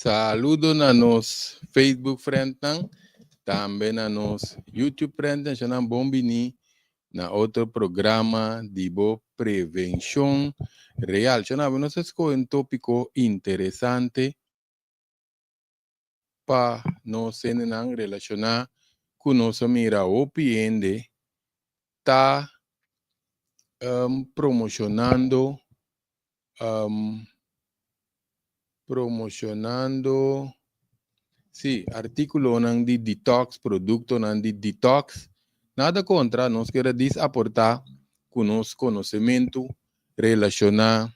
Saludo na nos Facebook friend nang, também na nos YouTube friend nang, siya bombini na outro programa de prevenção real. Siya nós escolhe um tópico interessante para nós nang relacionar com nossa mira OPN tá promocionando sim, artículo nang de detox, produto nang de detox. Nada contra, nós queremos aportar com nosso conhecimento relacionar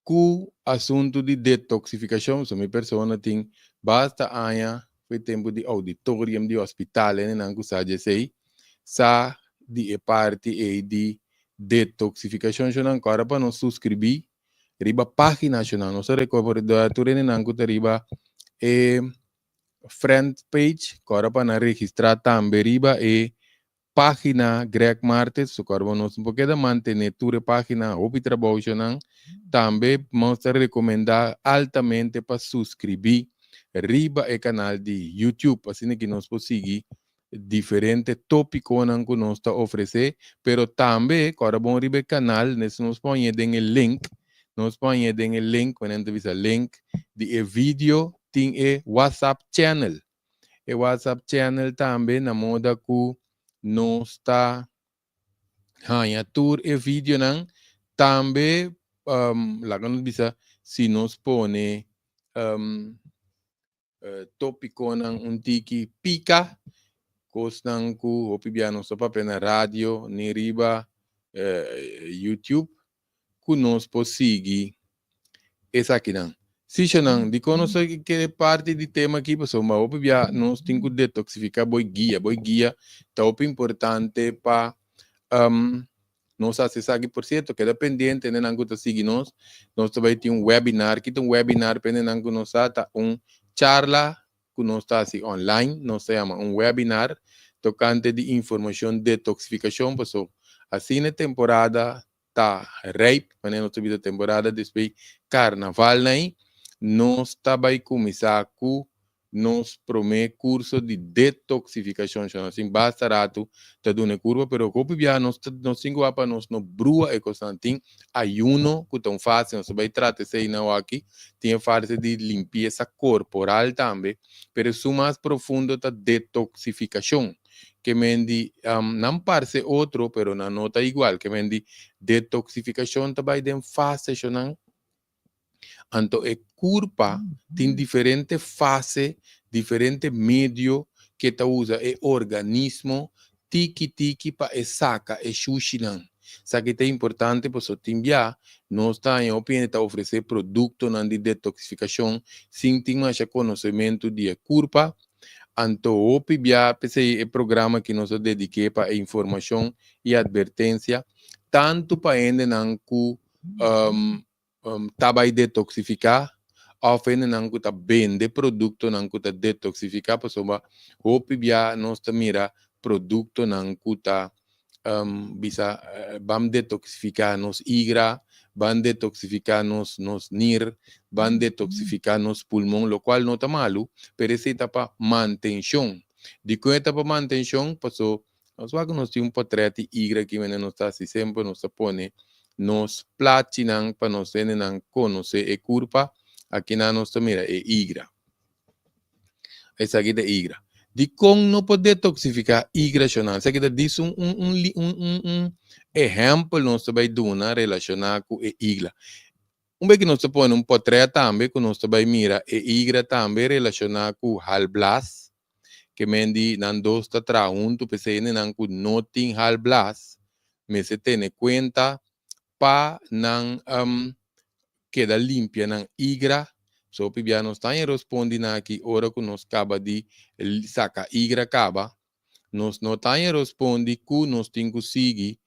com o assunto de detoxificação. So, minha pessoa tem basta anha, foi tempo de auditorium de hospital, né, não que sei, sa de parte e de detoxificação, já não agora para nós subscrever, riba página nacional, nossa recomendatoria, né, não que riba friend page, agora para registrar também riba página Greg Martes, so carbo nos um pouquinho manter tua página ou trabalho também mostra recomendar altamente para subscrever riba o canal de YouTube, assim que nós podemos seguir diferentes tópicos que nós está oferecer, pero também carbo riba canal, nós põe den el link, nós põe den el link, quando entrevista link de vídeo tem WhatsApp channel, e WhatsApp channel também na moda que não está hanya tour e vídeo não também lá quando bisa se nos pone tópico não tiki pica costan ku opibiano so papel na rádio ni riba YouTube ku nos posigi essa aqui não se não de conosco que parte de tema aqui pessoal mas opibia nós temos que detoxificar boi guia tá importante para nós acessar aqui, por certo, que é dependente, né, não está seguindo nós também temos um webinar, que tem um webinar, pendendo nós está charla, que nós está assim, online, nós se chama um webinar, tocante de informação de detoxificação, pessoal, assim na temporada, tá, rape, mas nós temos a temporada, depois carnaval, né, nós também começar com nos promete curso de detoxificação, assim, basta rato, tá dando curva, pero copi bia nos cinco apa nos no brua e constantin ayuno que tão fácil, nós vai tratar sei não aqui, tem fase de limpeza corporal também, pero o mais profundo tá detoxificação, que mendi não parece outro, pero na nota igual, que mendi detoxificação também tem fase, não. Então, a curva tem diferente fase, diferente meio que ta usa o organismo tiki para saca e xuxinan. Isso que é importante para o timbia, nós está em opinião de oferecer produto de detoxificação, sem ter mais conhecimento de curva. Então, o PIBIA, é o programa que nós dediquei para informação e advertência, tanto para ainda não tabai detoxificar, ofende não que vende produto não que detoxificar, pessoa, o PIBIA nós mira produto não que bisa bam detoxificar nos igra, van detoxificar nos nir, van detoxificar nos pulmão, lo qual não está malo, pero essa etapa manutenção. De que etapa manutenção, passou, nós vamos ter portrait igra que nós está assim, sempre nos põe nos platinam para nos não conhecer e curva, aqui na nossa mira é igra. Essa aqui é igra. De como não poder detoxificar igra, essa aqui diz exemplo nós vai dar relacionado com a igra. Vez que nós põe portrait também, que nós vai mira a igra também relacionado com halblas, que mendi não dosta tra junto, porque não tem halblas, mas se tem conta pa não queda limpia não igra, so pibia nós está responde na aqui hora que nós acaba de saca igra acaba, nós não está responde que nós tem que seguir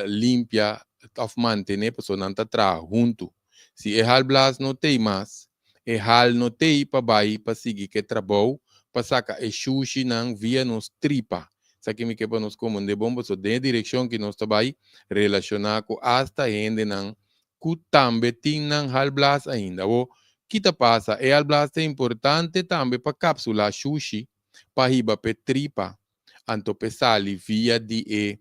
limpia of manter pessoa não está tra junto, se é hal blas não tem mais, é hal não tem para seguir que trabalho, para saca é sushi não via nos tripa. Aqui me quebra nos como de bomba, so de direção que nós trabalhamos relacionar com hasta gente não que também tem não halblas ainda, ou Kita pasa, al blasta importante também para cápsula sushi, para riba pe tripa, anto pe sali via di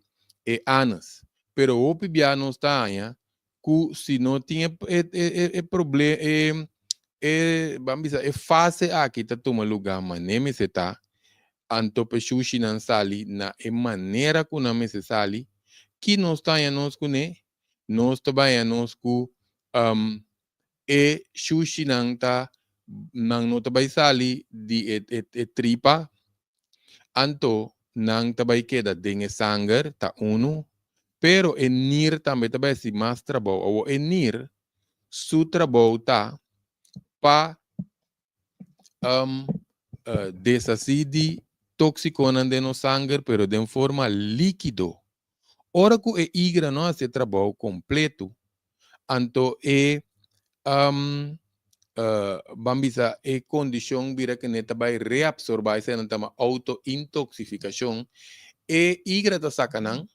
anas. Pero o pibiano está que se não tinha problema, vamos dizer, fase aqui tá toma lugar, mas nem me se tá, anto pe sushi não sali, na maneira que não me se sali, que nós está nós com né, nós também nós com sushi nang ta nang no tabay sali di tripa anto nang tabay queda dengue sangar ta uno pero enir também tabay si mas trabaho o enir su trabaho ta pa desacidi toxiconan de no sangar pero de forma líquido ora que igra no hace trabajo completo anto bambisa condição vira que neta vai reabsorber essa nantama auto-intoxicação igra ta sacanang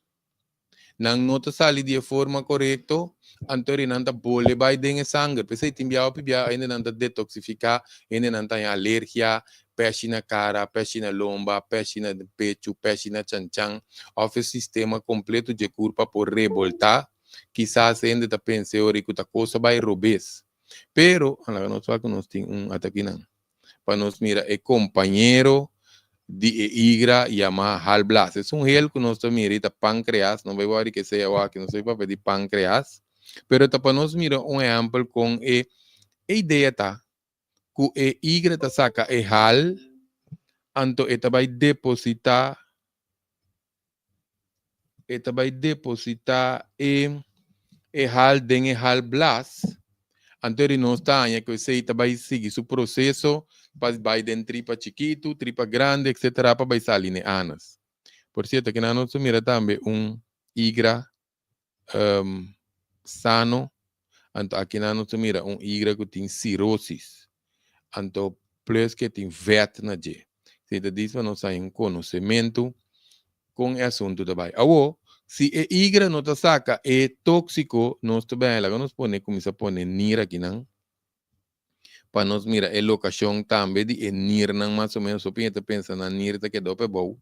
nang nota sali de forma correto antori nanta bole vai dengue sangue pese timbiao pibia ainda nanta detoxificar ainda nanta alergia peixe na cara peixe na lomba peixe na pecho peixe na chanchan of sistema completo de curva por revoltar quizás ainda ta pense ori que ta coisa vai robes pero a la nós que nós tem ataque não para nós mira companheiro de igra llama halblas. Es un gel que nos mira páncreas, no veo que sea que no soy para pedir páncreas, pero para nos mira un ejemplo con idea ta que igra ta saca hal, anto eta vai depositar hal den halblas, anto não está que você vai seguir su processo vai dentro tripa chiquito, tripa grande, etc. para vai salir anas. Por cierto, que nós mira também igra sano, anto aqui nós mira igra que tem cirrosis, anto plus que tem vet na je. Se diz para nós conhecimento com o assunto também. Agora, se igra não te saca tóxico, nós também ela nos começa a pôr nira aqui não. Para nós mira a locação também de nir não mais ou menos, só pensa na nir que dá para bom.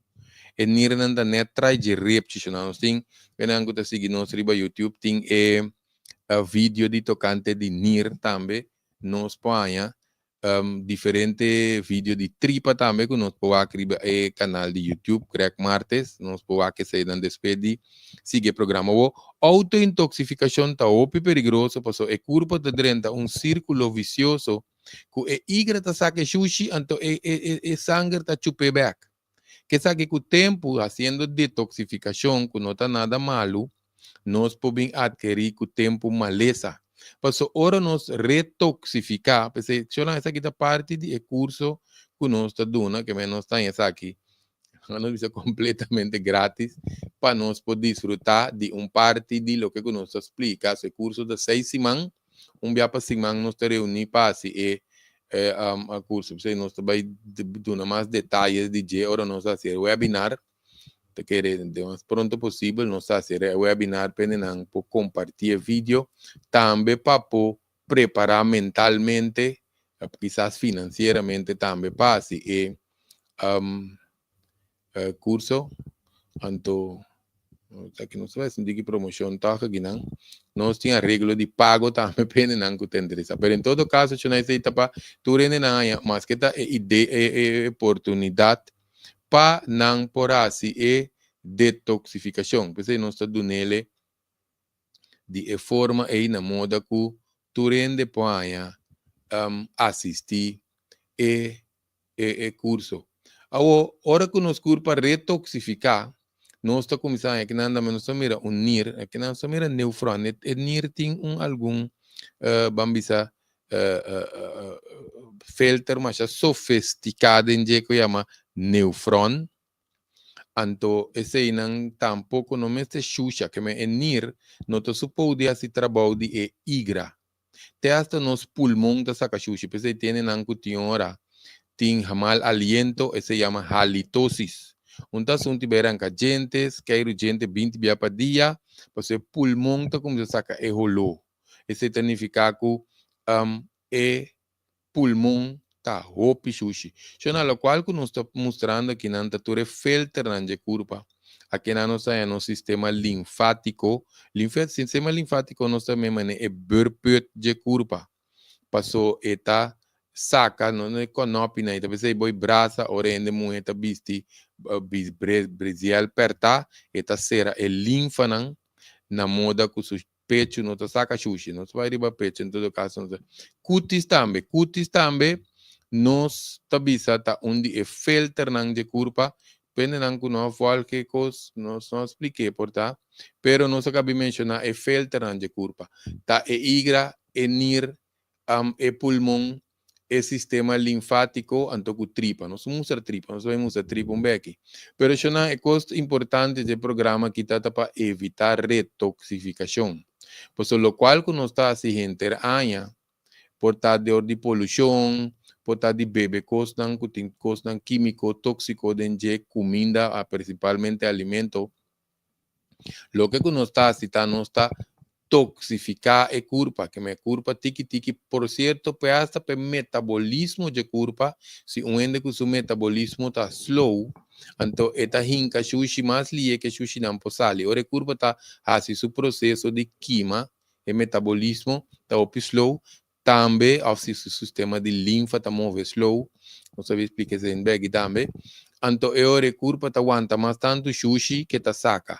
E nir não da net trai de repetition nós tem, quando você seguir nós riba YouTube tem vídeo de tocante de nir também, nós põe diferente vídeo de tripa também que nós põe aqui canal de YouTube Greg Martes, nós põe aqui se dan despedi, sigue programa o autointoxicação tá opi perigoso, porque o corpo te drenta círculo vicioso que é igra ta saque sushi, então sangue ta chupe back. Que sabe que o tempo fazendo detoxificação, que não está nada malo, nós podemos adquirir com o tempo maleza. Mas agora nós retoxificar, porque essa aqui é parte do curso que nós estamos dando, que nós estamos essa aqui, nós é completamente grátis, para nós poder desfrutar de parte de lo que nós explica, esse curso de 6 semanas, dia para semana nós reunimos para a curso, você nós vai dar mais detalhes de que hora nós fazer webinar, te querer de mais pronto possível nós fazer webinar para compartilhar vídeo, também para preparar mentalmente, quizás financeiramente também para esse curso, anto aqui não se vai sentir que promoção tá aqui não, nós tinha arreglo de pago também pene não que tem interesse, mas em todo caso se não sei tapa tu rende não é mas que tá ideia oportunidade para não por assim detoxificação, porque nós está dando ele de forma aí na moda que tu rende pode assistir curso. Agora, hora que nós curso para retoxificar, nós está começando aqui nada menos mira NIR, aqui nós mira neufron, NIR tem algum bambisa filter mais sofisticado em que chama neufron. Anto esse não tampouco não me se xuxa que me NIR não te supode assim trabalho de igra. Te hasta nos pulmão da saca xuxa, porque tem não que hora tem mal aliento, se chama halitosis. Então, tiveram gentes, quero gente 20 dias por dia, porque o pulmão está como se saca rolou. Esse significa que pulmão tá hopi sushi. Chona lo qual que nos está mostrando que não tá tudo filter na curva. Aqui na nossa no sistema linfático, sistema linfático nós também é burput de curva. Passou eta saca no conopina e talvez aí boi braça orende mueta bisti brasial perta eta sera e linfa nan na moda com o pecho não saca xuxi não vai riba pecho em todo caso cutis também nos tabisa tá onde é filter nan de curva pende nan com não qualquer coisa nós não expliquei por tá pero nós acabei mencionar é filter nan de curva tá é igra é nir e pulmão e sistema linfático antoku tripa nós vamos usar tripa nós vamos usar tripa beque pero isso é coisa importante do programa que está para evitar retoxificação por lo qual que nós está assim aña por estar de poluição por estar de beber coisas químico tóxico de comida principalmente alimento lo que nós está assim nós está toxificar a curva, que me curva tiki, por cierto, hasta pe metabolismo de curva, se ende que su metabolismo está slow, então eta hinka sushi mais lie que sushi não posali, ora curva está assim su processo de quima, e metabolismo está op slow, também assim su sistema de linfa está move slow, não sabe explicar isso em bag também, então ora curva está aguanta mais tanto sushi que está saca.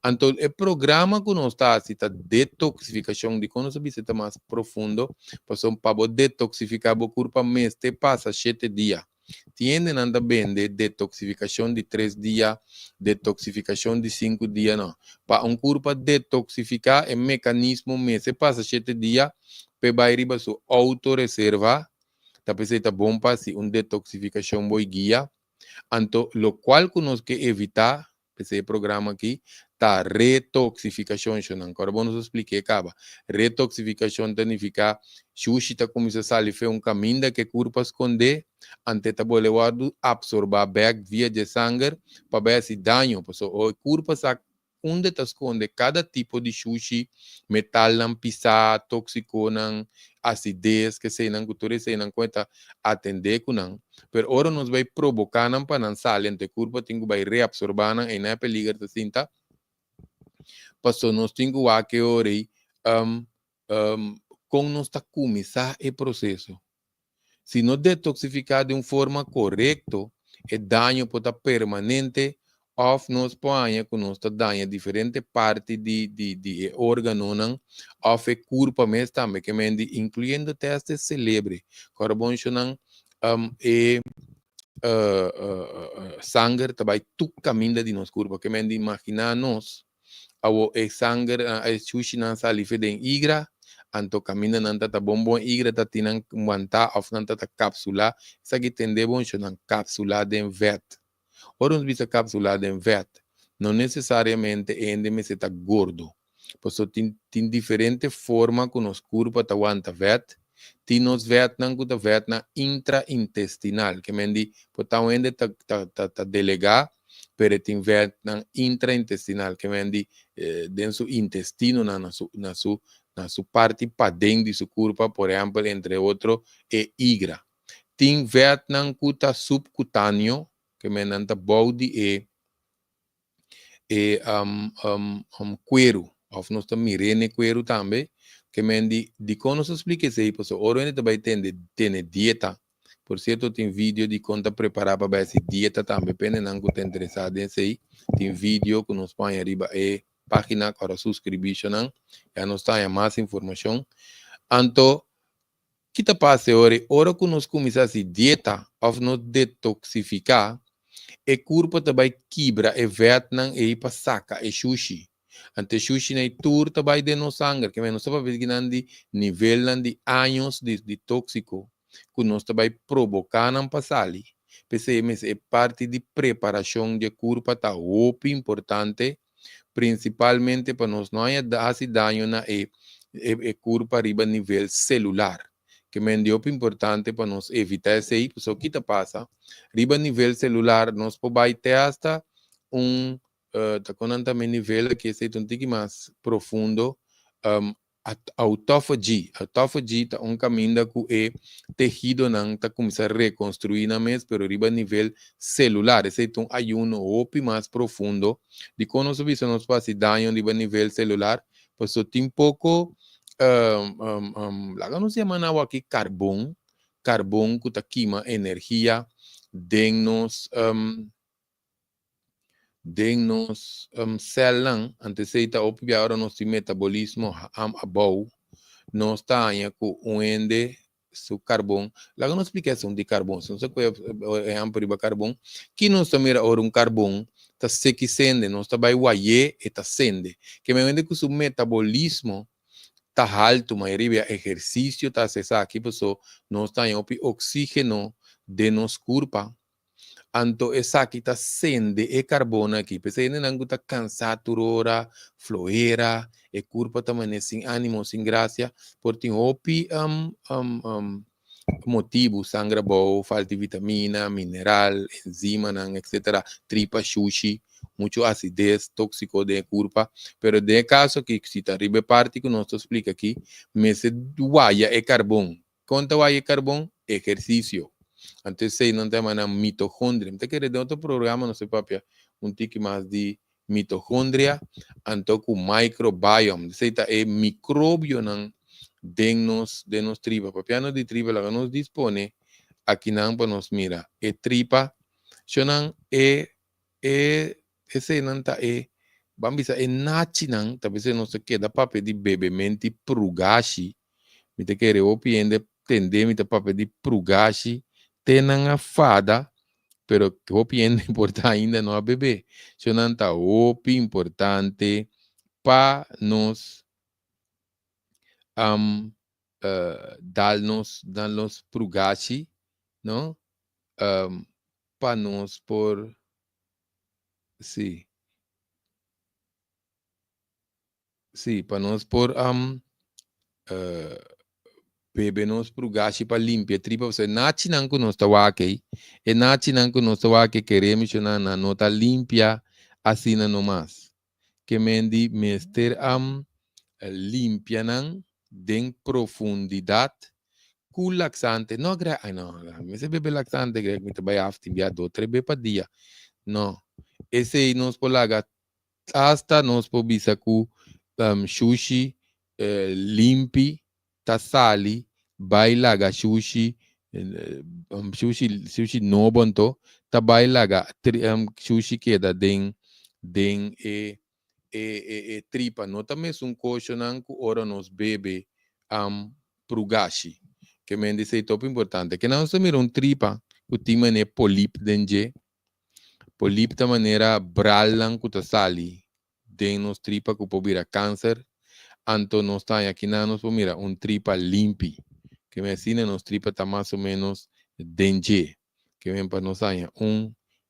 Então, o programa que nós está assim, a detoxificação de quando você está mais profundo, para detoxificar o corpo, mês te passa 7 dias. Tiene nada bem de detoxificação de 3 dias, detoxificação de 5 dias, não. Para corpo detoxificar, é mecanismo mês, se passa 7 dias, para vai riba sua autorreserva, tá pensando bom para si, detoxificação boa guia. Então, o qual que nós quer evitar, esse programa aqui, tá retoxificação, agora vamos explicar, acaba. Retoxificação significa, sushi tá começando a sair caminho que corpo esconde, ante tá bolewado absorver back via de sangue, para ver se dano, o corpo sabe onde tá esconde cada tipo de sushi, metal não pisar, tóxico não, acidez que sei não, cultura sei não, conta atender com não. Pero ora nos vai provocar não para não sair, ante corpo tem que vai reabsorber não, e não é peligro da cinta. Passou nós temos que ore com nós está começar o processo. Se não detoxificar de uma forma correta, o dano pode estar permanente, ou nós põe que nós está dando diferente parte de órgão, ou o corpo mesmo também, que incluindo testes cérebro, carbonation, sangue também tu caminha de nosso corpo, que imaginar nós o sangue a sushi nan sali feden igra anto camina nan tata bombon igra tatinan manta of nan tata cápsula sagi tende bon shonan cápsula den vet orun bisa cápsula den vet não necessariamente ende me está gordo pois tem diferente forma que nos corpo ta aguanta vet tem nos vet nan kuta vet na intraintestinal que mendi potão ende ta delegar pero tem vet na intraintestinal que mendi dentro do intestino na sua parte para dentro de seu corpo, por exemplo, entre outros, é igra. Tem Vietnam cuta subcutâneo, que me nanta body cuero, ou nós também mirene cuero também, que me de quando se explica isso aí, porque o oro também tem dieta. Por certo, tem vídeo de conta preparar para essa dieta também, pena não que está interessado nesse aí, tem vídeo que nos põe arriba página para subscrição, já nos está mais informação. Então, que está passando hora que nós começamos a dieta, ou nos detoxificar, o corpo também quebra, e Vietnam e para saca, e sushi. Ante sushi na tour também de no sangue, que nós estamos vendo de nível de anos de tóxico, que nós também provocando para sair. PCMS é parte de preparação de corpo, tá muito importante, principalmente para nós não fazer dano na corpo arriba nível celular, que é muito importante para nós evitar isso aí, porque o que está passa, arriba nível celular, nós podemos ter hasta tá com também nível que é um pouco mais profundo, autofagy. Autofagy tá caminho que é tejido não tá começar a reconstruir na mês, pero riba nível celular. Esse é um ayuno opi mais profundo de quando nós vemos nos faz dano riba nível celular, pois tem pouco lá não se chama nada aqui carbono que tá queima energia, den-nos células, antes de estar obviado nosso metabolismo abau, nós está com um ende su carbono. Lá não explicação de carbono, se não se pode exemplo de carbono, que nós também ora carbono, está sequicendo, nós está vai uaie e está sende, que me vende que o metabolismo está alto, mas exercício está acessado aqui, pessoal, nós está em oxígeno de nos corpo. Anto essa aqui está sende e carbono aqui. Porque ainda não está cansado, hora, floeira, e corpo também sem ânimo, sem graça, porque tem motivo, sangue bom, falta de vitamina, mineral, enzima, etc. Tripa, sushi, muito acidez, tóxico de corpo. Pero de caso que se está arriba parte que nós explica aqui, mas guaia é carbono. Quanto guaia é carbono? Exercício. Antes sei não tem mais mitocôndria. Então querer de outro programa, não sei papia, tique mais de mitocôndria, então com microbiome. Sei tá é micróbio não de nos tripa. Papiano de tripa lá nos dispone aqui não para nos mira. E tripa, chonan esse não tá vamos dizer nachi não, talvez não se queda papel de bebê mente prugashi. Me te querer opiende tender me te papel de prugashi tenang a fada, pero que opi importante ainda não a bebê. Se não está opi importante para nos dar-nos prugashi, não? Para nos por sim, para nos por bebe nos prugashi para limpia tripa você nachi não que nós tá aqui e nachi não que nós tá aqui queremos na nota limpia assim não mais que mendi mester limpia não de profundidade com laxante não mas se bebe laxante greg me trabalha after dia 2-3 vezes por dia não esse nós polaga hasta nós po bisa com sushi limpi tasali bailaga sushi sushi no bonto ta bailaga sushi queda den tripa no também coxo não que ora nos bebe prugashi que me dice top importante que não se mira tripa o time é polip denje polip da maneira bralan que ta sali den nos tripa que pode virar câncer. Anto nos está aqui nos mira tripa limpi que me ensina nos tripa está mais ou menos dengue que vem para nos dar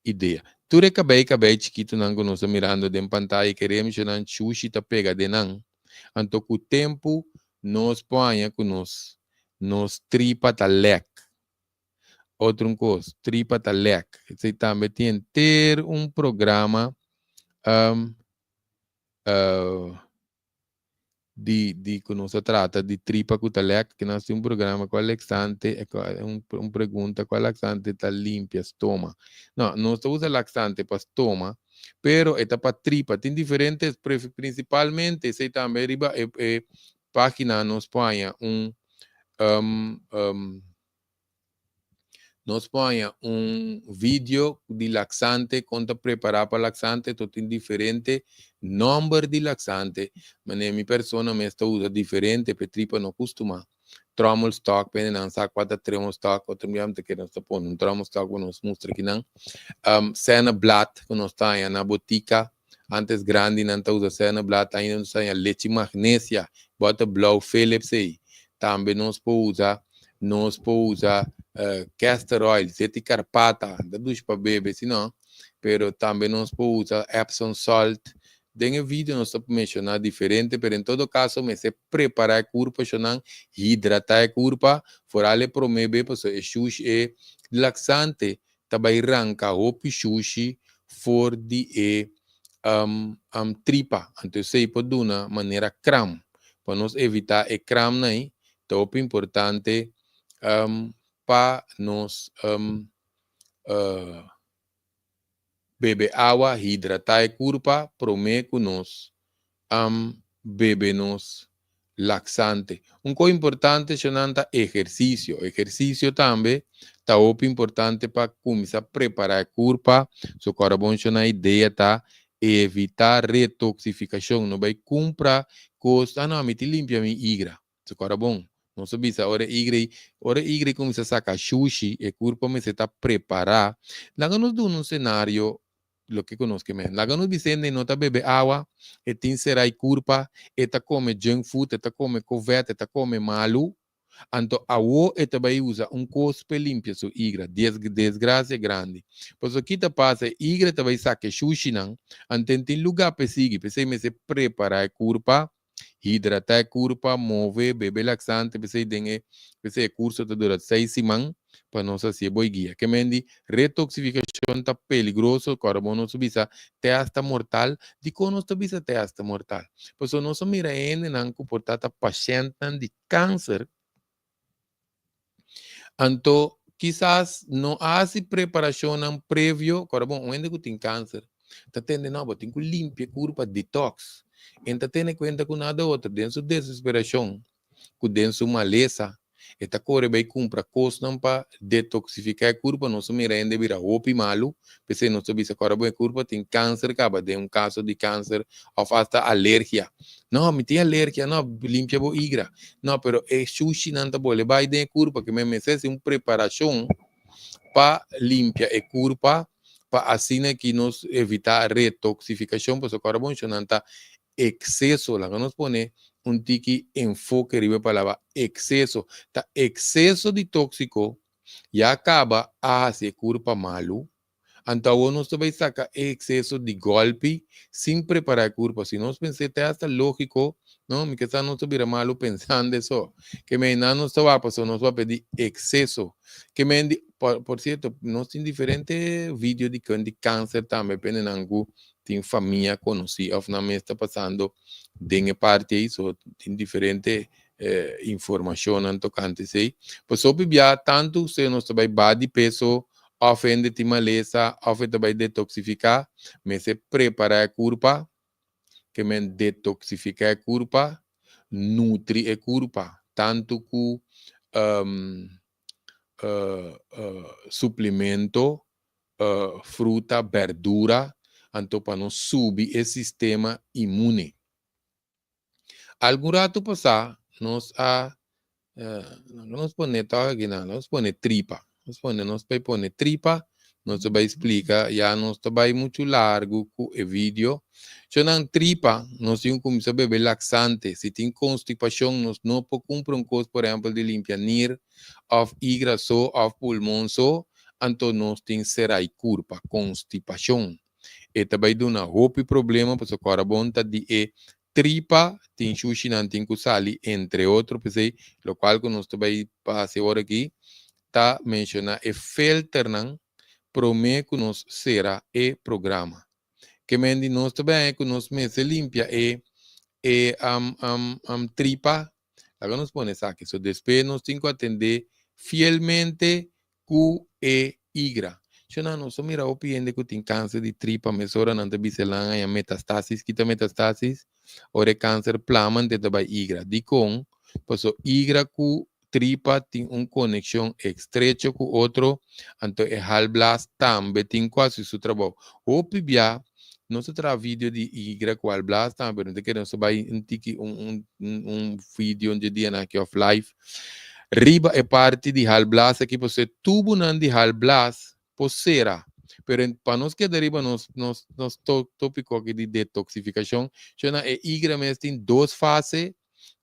ideia. Tu recabei chiquito nango nos mirando de pantalla queremos que sushi ta pega de nan. Anto com o tempo nos põe que nos tripa ta lec. Outro coisa, tripa ta lec. Você também tem ter programa de que nós trata de tripa cutalec, que nós temos programa com a laxante, pergunta qual laxante está limpa, estoma. Não, nós usa laxante para estoma, pero é para tripa, tem diferentes, principalmente, se também riba página nos põe nos põe vídeo de laxante, conta preparar para laxante, todo tem diferente número de laxante, mas minha persona me está usando diferente, para tripa não costuma. Tromol stock, pende não sabe quanto tromol stock, outro dia te quero estar pondo tromol stock, nos mostra aqui não. Cena blat, que nós está na botica, antes grande não está usa cena blat, ainda não está leite magnésia, bota blow Philips aí. Também nós podemos usar castor oil, sete carpata, da duas para beber, senão, pero também nós podemos usar Epsom salt. Tem vídeo nós estamos mencionando diferente, pero em todo caso, me se preparar a corpo, hidratar a corpo, fora le promebe, porque sushi é laxante, também arranca o sushi for de tripa, então sei por de uma maneira cram, para nós evitar o crame aí, top importante para nós beber água, hidratar a curva, prometo que nós beber-nos laxante. Coisa importante é exercício. Exercício também está importante para começar a preparar a curva. So, bom a ideia tá evitar retoxificação. Não vai comprar coisa, não, me te limpia minha igra. So, bom. Não sabia se hora igre começa a sacar sushi, e curva me se está preparar. Lá nos dá um cenário lo que conozco mais. Lá nos Vicente não está bebe água, e tem será curva, e tá come junk food, e tá come covete, e tá come malu. Então, a o e também usa cospe limpia su igra, desgraça grande. Pois o que tá passa, igra também saque sushi não, então tem lugar para seguir, para se preparar a curva, hidratar a curva, mover, beber laxante, para se curso tá dura 6 semanas, para não ser boi guia. Que mendi, retoxificação tá peligroso, carbono subisa, te hasta mortal, de conos subisa te hasta mortal. Pois o nosso mira ainda não comportar paciente de câncer. Então, quizás não há preparação prévia, agora bom, onde que tem câncer, está tendo não, tem que limpar curva detox, então tem conta com nada outro, dentro de desesperação, com dentro de maleza, está corre bem compra coisa para detoxificar a curva, não se mira ainda vira opi malo, porque não se bisa agora bem curva tem câncer, acaba de caso de câncer, ou hasta alergia. Não, me tem alergia, não, limpia a igra. Não, pero é sushi não tá bom, vai de curva, que me necessita preparação para limpar a curva, para assim que nos evitar retoxificação, porque agora bom, não tá exceso, lá que nos pone tiki enfoque ribe palavra exceso, tá exceso de tóxico e acaba a se curva malo. Então, nós também saca exceso de golpe sem preparar a curva. Se nós pensamos até hasta lógico, não, me que está não subir malo pensando isso, que me não está va pasar, nos va a pedir exceso. Que me por cierto, nós tem diferente vídeo de câncer também, dependendo tem família conhecida, ou não me está passando de parte isso, tem diferente informação tocante sei. Pois só bibia tanto se nós também bate peso ofende ti maleza, ofende vai detoxificar, mas se prepara a curva, que me detoxifica a curva, nutri a curva, tanto que suplemento, fruta, verdura, então para não subir o sistema imune. Algum rato passar, nós põe nós põe tripa. Nós põe tripa, nós vai explicar, já nós vai muito largo com o vídeo. Se não tripa, nós temos que beber laxante. Se tem constipação, nós não podemos comprar coisa, por exemplo, de limpar nir, ou igra só, ou pulmão só, então nós temos será curva, constipação. E também dá um problema, porque o carbono está de tripa, tem sushi, não tem que sali, entre outros, o qual que nós também passamos aqui, está mencionando e filtram, promete que nós será e programa. Que mendi nós também que nós se limpia tripa, agora nós ponemos aqui, so depois nós temos que atender fielmente Q e Y. Se não, só mira o paciente que tem câncer de tripa, mas ora não tem biselang a metastasis, quita metastasis, ora câncer plaman de taba igra. Di com, pues igra ku tripa tem conexão estrecha com outro, então é halblas também tem quase seu trabalho. O pibia, não se trata vídeo de igra com halblas também, não te quero só vai vídeo onde dia na que of life. Riba é parte de halblas aqui, você tubo não de halblas, posera. Pero para nós que deriva nos tópico aqui de detoxificação, chama é igra mesmo tem duas fases,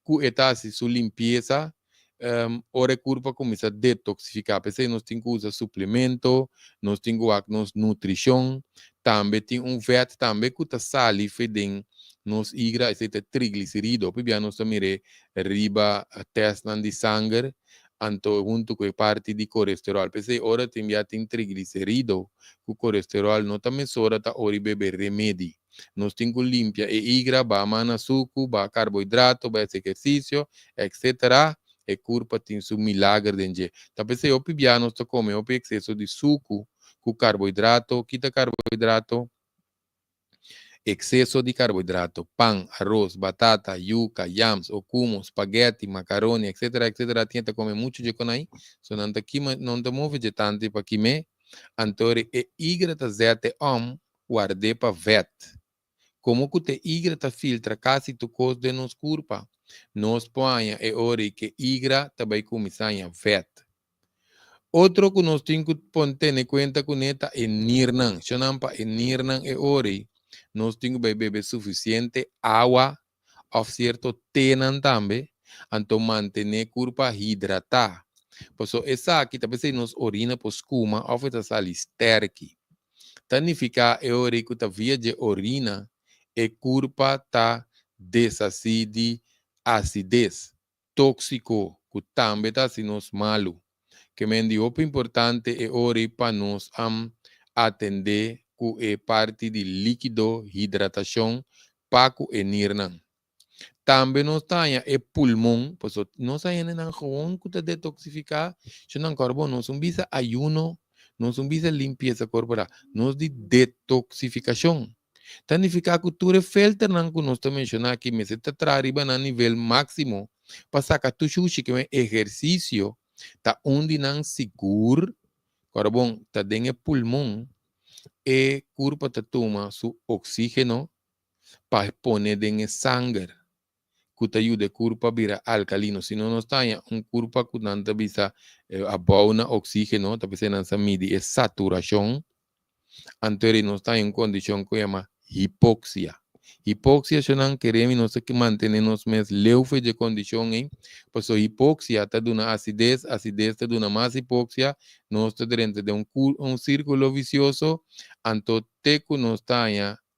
que está assim, sua limpeza, ora curva começa a detoxificar. Porque nós temos que usar suplemento, nós temos que usar nutrição, também tem vet também que está sali fedem nos igra, esse triglicerídeo, porque nós também riba teste de sangue, anto junto com parte de colesterol. Pensei, ora tem já tem triglicerido, o colesterol não tá mesura, tá ori beber remédio. Nós temos que limpar e igra, ba mana suco, ba carboidrato, ba exercício, etc. E curpa tem su milagre dentro. Tá pensei, o pibiano está comendo o excesso de suco, com carboidrato, quita carboidrato, excesso de carboidrato, pan, arroz, batata, yuca, yams, okumo, spaghetti, macaroni, etc., etc., tenta comer muito de conai, so não te move de tanto para comer, antore e igrata zete guarde para vet. Como que te igrata filtra quase tu cos de nos curpa, nos põe e ori que igra também começar a vet. Outro que nós temos que ter em conta com neta é nirnan. Chonampa é nirnan e ori. Nós temos que beber suficiente água, ou certo tenan também, então manter curpa hidratar. Por isso, essa aqui também se nos orina por escuma, ou essa sal esterque. Tanificar é ori que tá via de orina, e curpa tá desacide acidez, tóxico, que também tá se nos malo. Que me dio importante e ori para nos atender com a parte de líquido, hidratação, paco e nirnan. Também nós temos o pulmão, pois nós temos na gewoon que te detoxificar, se não carbono, nós visa ayuno, nós visa limpeza corporal, nós de detoxificação. Significa que tu filter não que nós mencionar aqui, mas você está arriba a nível máximo, para sacar tu sushi que é exercício, tá onde não seguro, agora bom, tá dentro do pulmão, e corpo tá toma su oxígeno para pôr dentro sangue, que te ajuda o corpo a virar alcalino, se não está corpo que não tá bisa abona oxígeno, tá bisa não mide saturação, anterior não está em condição que chama hipoxia. Hipoxia se não queremos nós que mantermos mais leve de condição, pois a hipoxia está dando acidez, acidez está dando mais hipoxia, nós está dentro de círculo vicioso, então teco nós está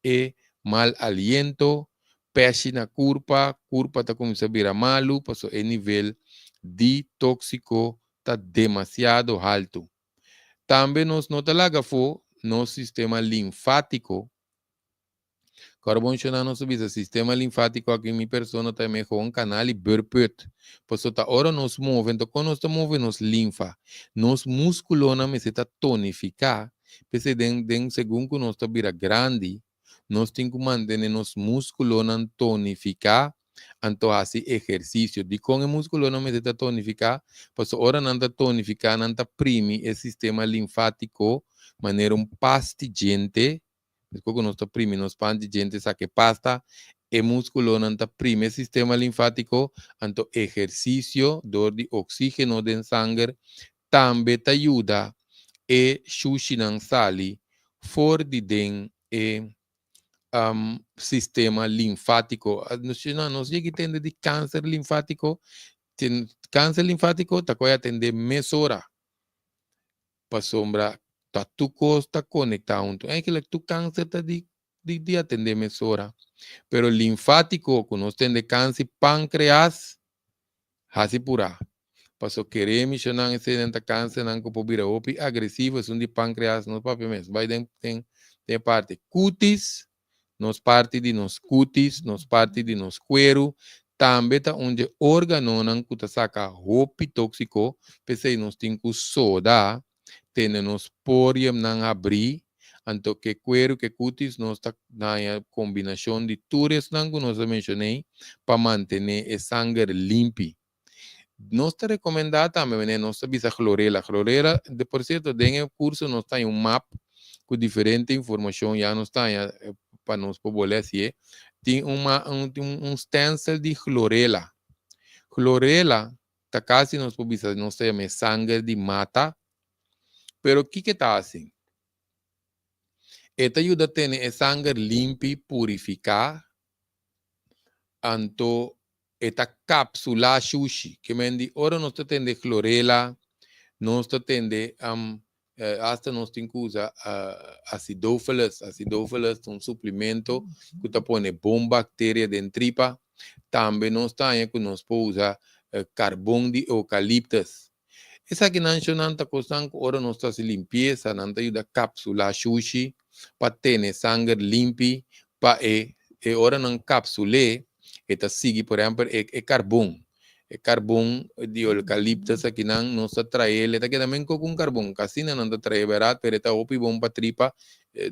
e mal aliento, peixe na curpa está começando a virar malo, pois o nível de tóxico está demasiado alto. Também nós não talagafo no sistema linfático. Carbon no subisa sistema linfático aqui em minha persona também com um canal e burput. Por isso, agora nós movemos, quando nós movemos nos linfa, nos músculos na meseta tonificar, porque den segundo que nós está vira grande, nós temos que manter nos músculos na tonificar, então assim exercício. De com o músculo na meseta tonificar, por isso, agora não está tonificar, não está prime o sistema linfático, maneira pastigente, porque nós prime nos pan de gente que pasta e músculo não prime sistema linfático, então exercício, dor de oxígeno de sangue, também te ajuda e xuxinan sali for de den e sistema linfático. Nós já entende de câncer linfático, câncer linfático tá coi atender mesora para sombra tá tu costa conectado. É que tu câncer tá de atender mesora. Pero linfático, que nós temos câncer pâncreas, hasi pura. Passo querer mencionar esse dentro câncer, não que pode vir agressivo, é um de pâncreas, não papi mesmo. Vai tem parte cutis, nos parte de nos cutis, nos parte de nos cuero, também tá onde órgano não que tá saca roupa tóxico, pensei nós temos que soda, temos porium não abrir, então que cuero que cutis nós tá na combinação de tudo não que nós mencionei para manter o sangue limpo. Nós te recomendamos também, nós visa clorela. Clorela, de por certo, dentro do curso nós tem um mapa com diferente informação, já nós tem para nós poblação, tem um stencil de clorela. Clorela, tá quase nós poblação, nós temos sangue de mata, pero o que tá assim? Esta ajuda a ter sangue limpo, purificar, anto esta cápsula sushi, que me di, ora nós temos clorela, nós temos hasta nós temos que usar acidófilas, um suplemento que te põe bom bactéria dentro tripa, também nós temos que nós podemos usar carvão de eucaliptus. Essa que não está custando, ora não está se limpeza, não está ajuda cápsula sushi, para ter sangue limpo, para ora não cápsula, está sigue, por exemplo, carvão. Carvão de eucaliptus aqui não está trazendo, está que também com carvão, casina não está trazendo barato, mas está opi bom para tripa,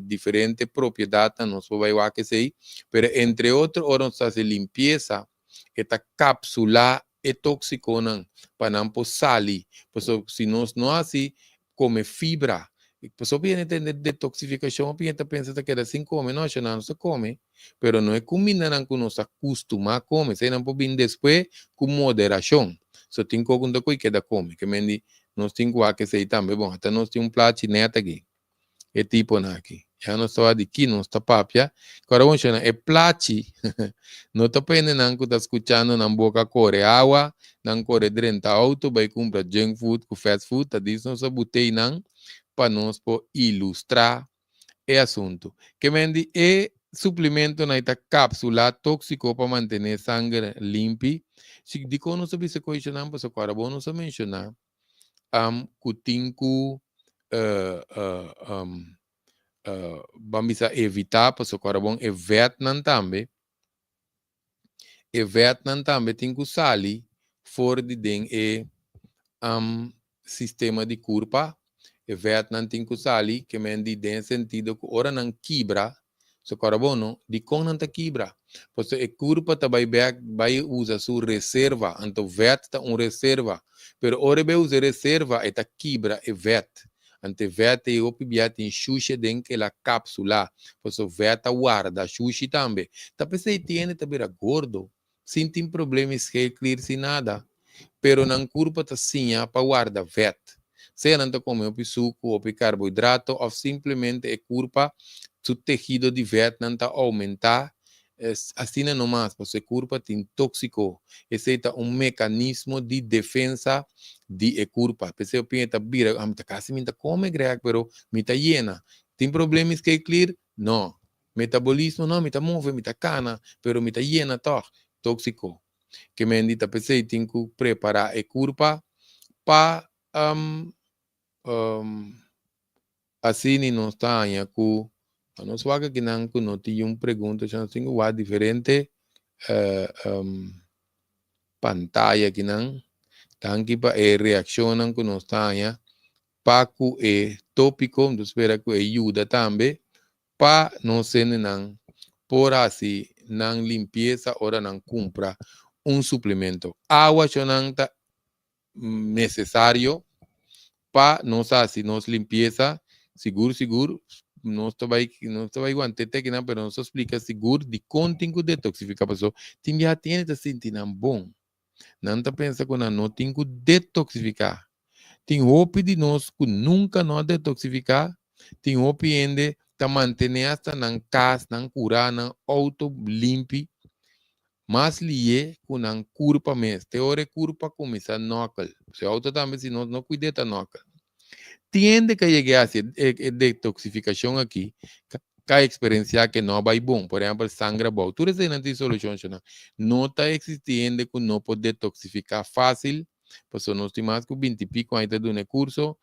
diferente propriedade, não se vai lá que sei, mas entre outros, ora não está se limpeza, esta cápsula é tóxico não, para não sali, se nós não assim, come fibra, pessoa pode entender detoxificação, pode pensar que assim come, não se come, pero não é comida que nós acostuma a comer, se não pode vir depois com moderação, só tem que alguma coisa que dá come, que mendi nós temos que sei também, bom, até nós temos plate neta aqui, é tipo aqui, já não está aqui, não está papia, agora vamos chamar, é plate, não está pensando não que está escutando na boca corre água, não corre dentro do auto, vai comprar junk food, com fast food, tá disso não se botei não, para nós ilustrar o assunto. Que mendi é suplemento na esta cápsula tóxico para manter sangue limpo. Se digo não sabe se coisa não, mas agora vou não mencionar que vamos evitar, porque agora bom é Vietnam também. E Vietnam também tem que usar fora de dentro sistema de curva. E Vietnam tem que usar ali, que me tem sentido que ora não quebra, so carbono, de como não te quebra. Porque a curva também vai usar sua reserva, então Viet está reserva, pero ora vai usar reserva, e tá quebra e Viet. Ante Viet e o pibiat em xuxa dentro da cápsula, porque Viet guarda xuxa também. Tá pensando que tem também gordo, sem tem problemas que clear sem nada, pero na curva tá sim para guardar Viet. Se não come o suco ou carboidrato, ou simplesmente a curva, o tecido de Viet não está aumentar, assim não mais, porque a curva tem tóxico. Esse é mecanismo de defesa de a curva. Porque eu penso, vira, quase me come greg, pero me está llena. Tem problemas que é clear? Não. Metabolismo não, me está move, me está cana, pero me está llena, tóxico. Que me indica, pensei, tem que preparar a curva para assim não está aí com a nossa vaga que não tinha pergunta já tem uma diferente pantalla que não tá aqui para reação que não está aí para o tópico do espera que ajuda também para não ser não por assim não limpeza ou não compra suplemento água já não está necessário para nós assim nós limpeza seguro não vai aguentar que não, pero nós explica seguro de conteúdo detoxificar pessoa tem já tem que sentir bom não tá pensa que não tem que detoxificar tem hope de nós que nunca não detoxificar tem hope ainda tá manter esta na casa na curar na auto limpe mas lié com a curva mesmo teoria curva começa nocal se auto também se não cuida da nocal tiende que llegue a detoxificação aqui, a experiência que não vai bom, por exemplo, sangue bom. Tudo isso não tem solução, não está existindo que não pode detoxificar fácil, porque nós temos que 20 e pico ainda do curso,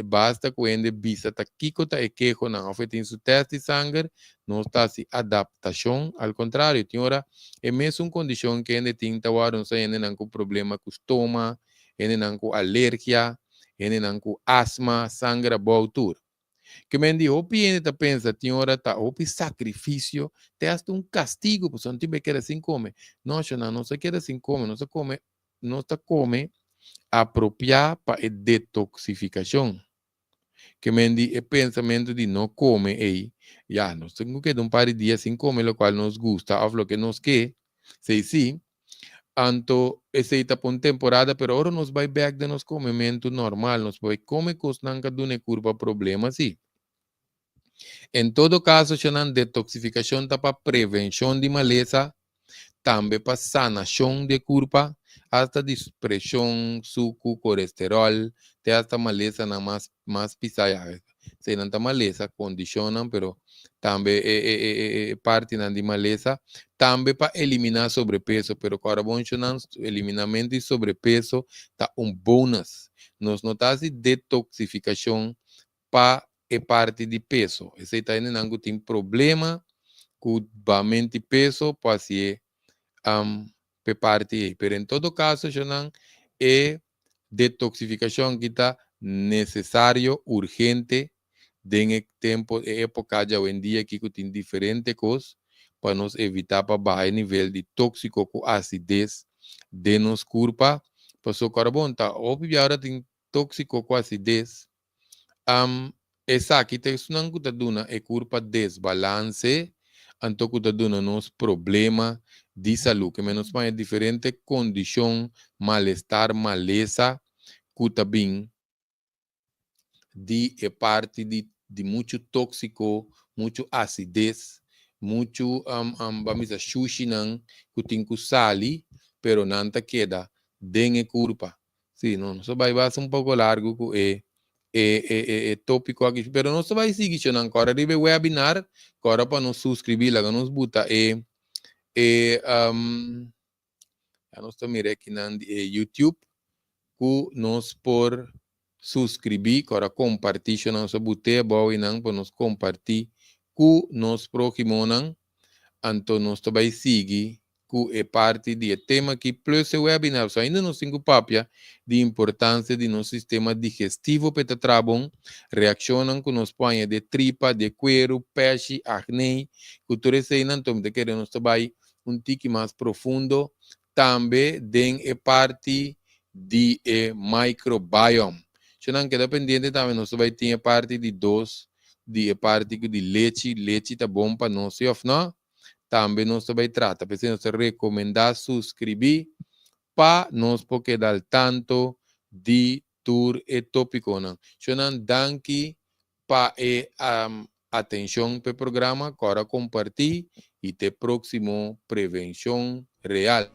basta que ainda visa tá kiko tá e quejo não tem seu teste de sangue, não está se adaptação, ao contrário, tem hora é mesmo uma condição que ainda tem que não sei ainda não com problema com estômago, ainda não com alergia, ainda não com asma, sangue bom que me diz, opi ainda pensa, tem hora tá, opi sacrifício, te hasta um castigo, porque não tiver que assim come. Não, não se quer assim come, não se come, não se come apropriar para a detoxificação. Que me diz, o pensamento de não come, já, nós temos que dar um par de dias sem comer, o qual nos gusta, ou o que nos quer, sei sim, anto essa por temporada, pero agora nos vai back de nos comimento normal, nos vai comer coisas nunca de uma curva problema, sim. Em todo caso, chamam detoxificação tá para prevenção de maleza, também para sanação de curva, hasta pressão, suco, colesterol, tem esta maleza na mais pisada. se não tá maleza, condicionam, pero também é parte de maleza, também para eliminar sobrepeso, pero agora bom eliminamento de sobrepeso tá bônus. Nós notamos detoxificação para parte de peso. Esse está indo tem problema com bastante peso, para ser parte. Pero em todo caso, Jonan, é detoxificação que está necessário, urgente, em tempo, época de hoje em dia, que tem diferentes coisas, para nos evitar para baixar nível de tóxico com acidez de nos corpo. Passou carbono, tá? Óbvio, agora tem tóxico com acidez. Essa aqui tem isso não está dando é culpa desbalance, então está dando nos problema de saúde, que menos mais diferente condição, mal-estar, maleza, que também de parte de muito tóxico, muito acidez, muito vamos dizer sushi não, que tem que sali, pero não te queda dengue culpa. Sim, não, só vai ser pouco largo que tópico aqui, pero não vai seguir não agora de webinar, agora para nos subscrever lá, nos botar nós também aqui na YouTube, que nós por subscrever, agora compartilhar nossa botella, boa e não para nos compartilhar, que nos próximo não, então nós também seguir que é parte do tema que plus o webinar, so ainda não tenho papia de importância de nosso sistema digestivo para trabalhar, reaccionam com nos põe de tripa, de cuero, peixe, acne, que tudo isso aí não toma de querer nós também tique mais profundo, também tem é parte de microbiome. Se não quer dependente também nós também tem parte de de parte de leite tá bom para nós, não? Também nós também trata, precisamos recomendar subscrever para nós poder dar tanto de tour e tópico não. Então, danke para atenção para o programa, agora compartilhe e até próximo prevenção real.